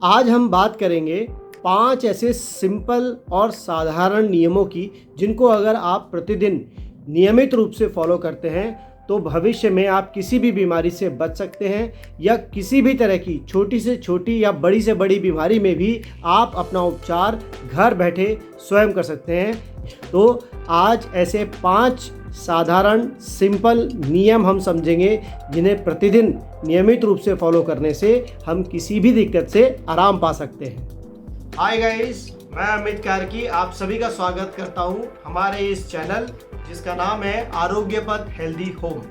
आज हम बात करेंगे 5 ऐसे सिंपल और साधारण नियमों की जिनको अगर आप प्रतिदिन नियमित रूप से फॉलो करते हैं तो भविष्य में आप किसी भी बीमारी से बच सकते हैं या किसी भी तरह की छोटी से छोटी या बड़ी से बड़ी बीमारी में भी आप अपना उपचार घर बैठे स्वयं कर सकते हैं। तो आज ऐसे 5 साधारण सिंपल नियम हम समझेंगे जिन्हें प्रतिदिन नियमित रूप से फॉलो करने से हम किसी भी दिक्कत से आराम पा सकते हैं। हाय गाइस, मैं अमित कार्की आप सभी का स्वागत करता हूं हमारे इस चैनल जिसका नाम है आरोग्य पथ हेल्दी होम।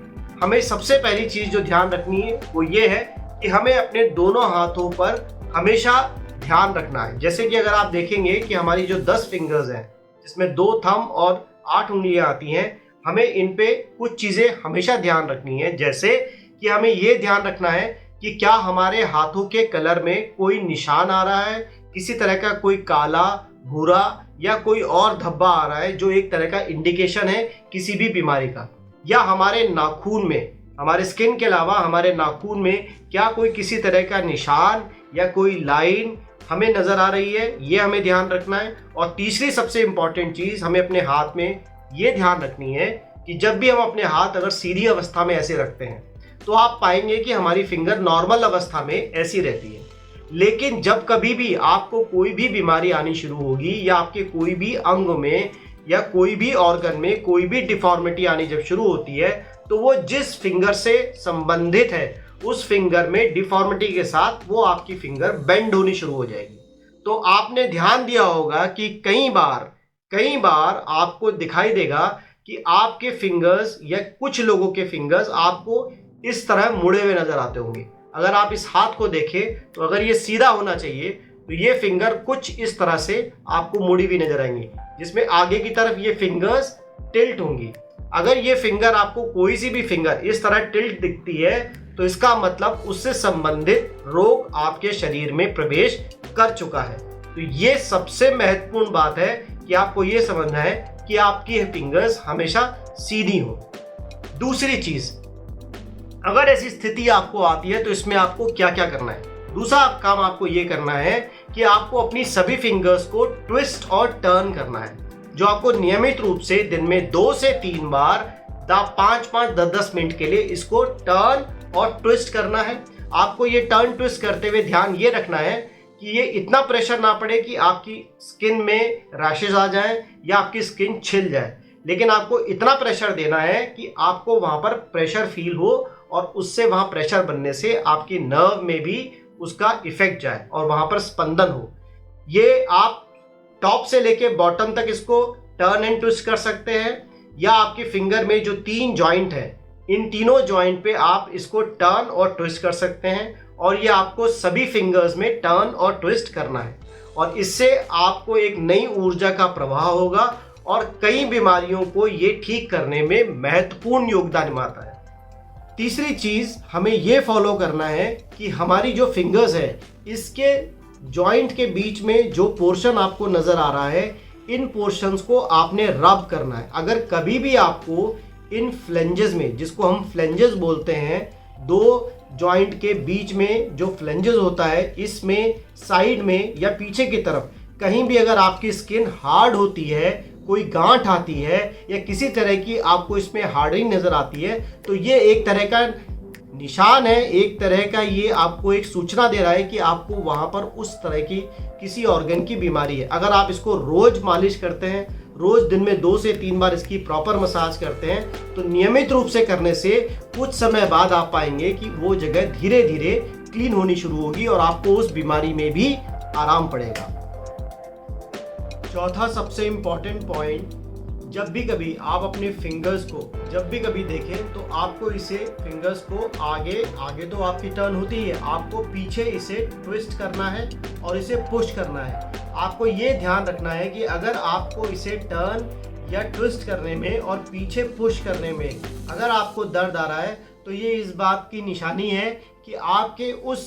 हमें सबसे पहली चीज़ जो ध्यान रखनी है वो ये है कि हमें अपने दोनों हाथों पर हमेशा ध्यान रखना है। जैसे कि अगर आप देखेंगे कि हमारी जो 10 फिंगर्स हैं जिसमें 2 थंब और 8 उंगलियां आती हैं, हमें इन पे कुछ चीज़ें हमेशा ध्यान रखनी है। जैसे कि हमें ये ध्यान रखना है कि क्या हमारे हाथों के कलर में कोई निशान आ रहा है, किसी तरह का कोई काला भूरा या कोई और धब्बा आ रहा है जो एक तरह का इंडिकेशन है किसी भी बीमारी का। या हमारे नाखून में, हमारे स्किन के अलावा हमारे नाखून में क्या कोई किसी तरह का निशान या कोई लाइन हमें नज़र आ रही है, ये हमें ध्यान रखना है। और तीसरी सबसे इम्पॉर्टेंट चीज़ हमें अपने हाथ में ये ध्यान रखनी है कि जब भी हम अपने हाथ अगर सीधी अवस्था में ऐसे रखते हैं तो आप पाएंगे कि हमारी फिंगर नॉर्मल अवस्था में ऐसी रहती है। लेकिन जब कभी भी आपको कोई भी बीमारी आनी शुरू होगी या आपके कोई भी अंग में या कोई भी ऑर्गन में कोई भी डिफॉर्मिटी आनी जब शुरू होती है तो वो जिस फिंगर से संबंधित है उस फिंगर में डिफॉर्मिटी के साथ वो आपकी फिंगर बेंड होनी शुरू हो जाएगी। तो आपने ध्यान दिया होगा कि कई बार आपको दिखाई देगा कि आपके फिंगर्स या कुछ लोगों के फिंगर्स आपको इस तरह मुड़े हुए नजर आते होंगे। अगर आप इस हाथ को देखें तो अगर ये सीधा होना चाहिए तो ये फिंगर कुछ इस तरह से आपको मुड़ी हुई नजर आएंगी, जिसमें आगे की तरफ ये फिंगर्स टिल्ट होंगी। अगर ये फिंगर आपको कोई सी भी फिंगर इस तरह टिल्ट दिखती है तो इसका मतलब उससे संबंधित रोग आपके शरीर में प्रवेश कर चुका है। तो ये सबसे महत्वपूर्ण बात है कि आपको ये समझना है कि आपकी फिंगर्स हमेशा सीधी हो। दूसरी चीज, अगर ऐसी स्थिति आपको आती है तो इसमें आपको क्या क्या करना है। दूसरा काम आपको ये करना है कि आपको अपनी सभी फिंगर्स को ट्विस्ट और टर्न करना है, जो आपको नियमित रूप से दिन में 2 से 3 बार 5-5 10-10 मिनट के लिए इसको टर्न और ट्विस्ट करना है। आपको ये टर्न ट्विस्ट करते हुए ध्यान ये रखना है कि ये इतना प्रेशर ना पड़े कि आपकी स्किन में रैशेज आ जाएं या आपकी स्किन छिल जाए, लेकिन आपको इतना प्रेशर देना है कि आपको वहाँ पर प्रेशर फील हो और उससे वहाँ प्रेशर बनने से आपकी नर्व में भी उसका इफेक्ट जाए और वहाँ पर स्पंदन हो। ये आप टॉप से लेके बॉटम तक इसको टर्न एंड ट्विस्ट कर सकते हैं, या आपकी फिंगर में जो 3 जॉइंट है इन तीनों जॉइंट पे आप इसको टर्न और ट्विस्ट कर सकते हैं। और ये आपको सभी फिंगर्स में टर्न और ट्विस्ट करना है और इससे आपको एक नई ऊर्जा का प्रवाह होगा और कई बीमारियों को ये ठीक करने में महत्वपूर्ण योगदान निभाता है। तीसरी चीज हमें ये फॉलो करना है कि हमारी जो फिंगर्स है इसके जॉइंट के बीच में जो पोर्शन आपको नजर आ रहा है इन पोर्शंस को आपने रब करना है। अगर कभी भी आपको इन फ्लेंजेस में, जिसको हम फ्लेंजेस बोलते हैं, 2 जॉइंट के बीच में जो फ्लेंजेस होता है इसमें साइड में या पीछे की तरफ कहीं भी अगर आपकी स्किन हार्ड होती है, कोई गांठ आती है या किसी तरह की आपको इसमें हार्डनिंग नजर आती है तो ये एक तरह का निशान है, एक तरह का ये आपको एक सूचना दे रहा है कि आपको वहां पर उस तरह की किसी ऑर्गन की बीमारी है। अगर आप इसको रोज मालिश करते हैं, रोज दिन में 2 से 3 बार इसकी प्रॉपर मसाज करते हैं तो नियमित रूप से करने से कुछ समय बाद आप पाएंगे कि वो जगह धीरे धीरे क्लीन होनी शुरू होगी और आपको उस बीमारी में भी आराम पड़ेगा। चौथा सबसे इम्पॉर्टेंट पॉइंट, जब भी कभी आप अपने फिंगर्स को जब भी कभी देखें तो आपको इसे फिंगर्स को आगे तो आपकी टर्न होती है, आपको पीछे इसे ट्विस्ट करना है और इसे पुश करना है। आपको ये ध्यान रखना है कि अगर आपको इसे टर्न या ट्विस्ट करने में और पीछे पुश करने में अगर आपको दर्द आ रहा है तो ये इस बात की निशानी है कि आपके उस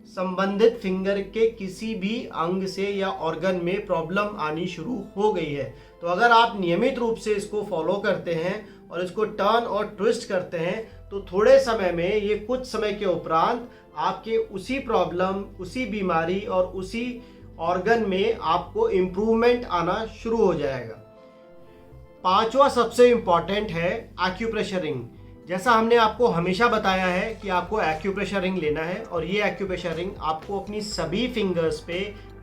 संबंधित फिंगर के किसी भी अंग से या ऑर्गन में प्रॉब्लम आनी शुरू हो गई है। तो अगर आप नियमित रूप से इसको फॉलो करते हैं और इसको टर्न और ट्विस्ट करते हैं तो थोड़े समय में, ये कुछ समय के उपरांत आपके उसी प्रॉब्लम, उसी बीमारी और उसी ऑर्गन में आपको इम्प्रूवमेंट आना शुरू हो जाएगा। पांचवा सबसे इम्पॉर्टेंट है एक्यूप्रेशर रिंग। जैसा हमने आपको हमेशा बताया है कि आपको एक्यूप्रेशर रिंग लेना है, और ये एक्यूप्रेशर रिंग आपको अपनी सभी फिंगर्स पे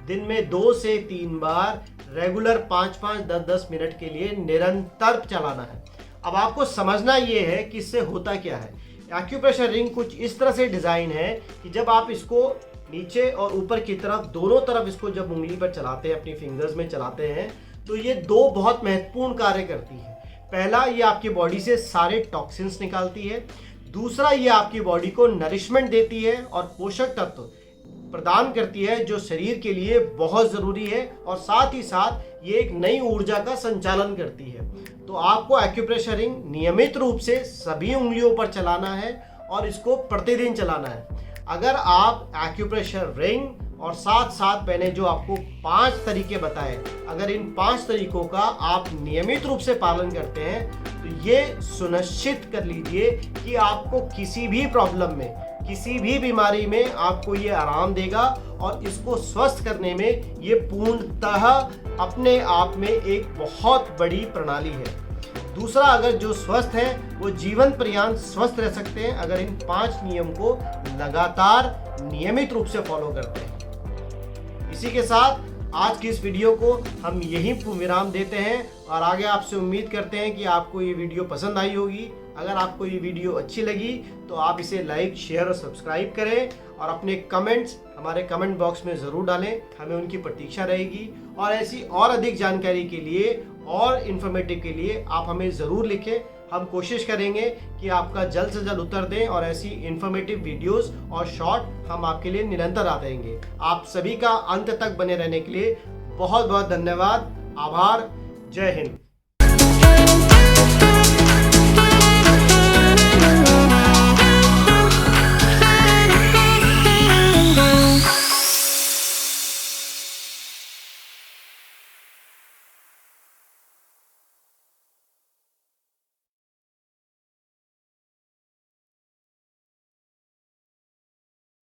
दिन में 2 से 3 बार रेगुलर 5-5, 10-10 मिनट के लिए निरंतर चलाना है। अब आपको समझना ये है कि इससे होता क्या है। एक्यूप्रेशर रिंग कुछ इस तरह से डिज़ाइन है कि जब आप इसको नीचे और ऊपर की तरफ, दोनों तरफ इसको जब उंगली पर चलाते हैं, अपनी फिंगर्स में चलाते हैं, तो ये 2 बहुत महत्वपूर्ण कार्य करती है। पहला, ये आपकी बॉडी से सारे टॉक्सिन्स निकालती है। दूसरा, ये आपकी बॉडी को नरिशमेंट देती है और पोषक तत्व प्रदान करती है जो शरीर के लिए बहुत ज़रूरी है, और साथ ही साथ ये एक नई ऊर्जा का संचालन करती है। तो आपको एक्यूप्रेशर रिंग नियमित रूप से सभी उंगलियों पर चलाना है और इसको प्रतिदिन चलाना है। अगर आप एक्यूप्रेशर रिंग और साथ साथ मैंने जो आपको 5 तरीके बताए, अगर इन 5 तरीकों का आप नियमित रूप से पालन करते हैं, तो ये सुनिश्चित कर लीजिए कि आपको किसी भी प्रॉब्लम में, किसी भी बीमारी में आपको ये आराम देगा, और इसको स्वस्थ करने में ये पूर्णतः अपने आप में एक बहुत बड़ी प्रणाली है। दूसरा, अगर जो स्वस्थ हैं वो जीवन पर्यंत स्वस्थ रह सकते हैं अगर इन 5 नियम को लगातार नियमित रूप से फॉलो करते हैं। इसी के साथ आज की इस वीडियो को हम यहीं विराम देते हैं, और आगे आपसे उम्मीद करते हैं कि आपको ये वीडियो पसंद आई होगी। अगर आपको ये वीडियो अच्छी लगी तो आप इसे लाइक, शेयर और सब्सक्राइब करें, और अपने कमेंट्स हमारे कमेंट बॉक्स में ज़रूर डालें, हमें उनकी प्रतीक्षा रहेगी। और ऐसी और अधिक जानकारी के लिए और इन्फॉर्मेटिव के लिए आप हमें ज़रूर लिखें। हम कोशिश करेंगे कि आपका जल्द से जल्द उत्तर दें, और ऐसी इन्फॉर्मेटिव वीडियोस और शॉर्ट हम आपके लिए निरंतर आते रहेंगे। आप सभी का अंत तक बने रहने के लिए बहुत बहुत धन्यवाद। आभार। जय हिंद।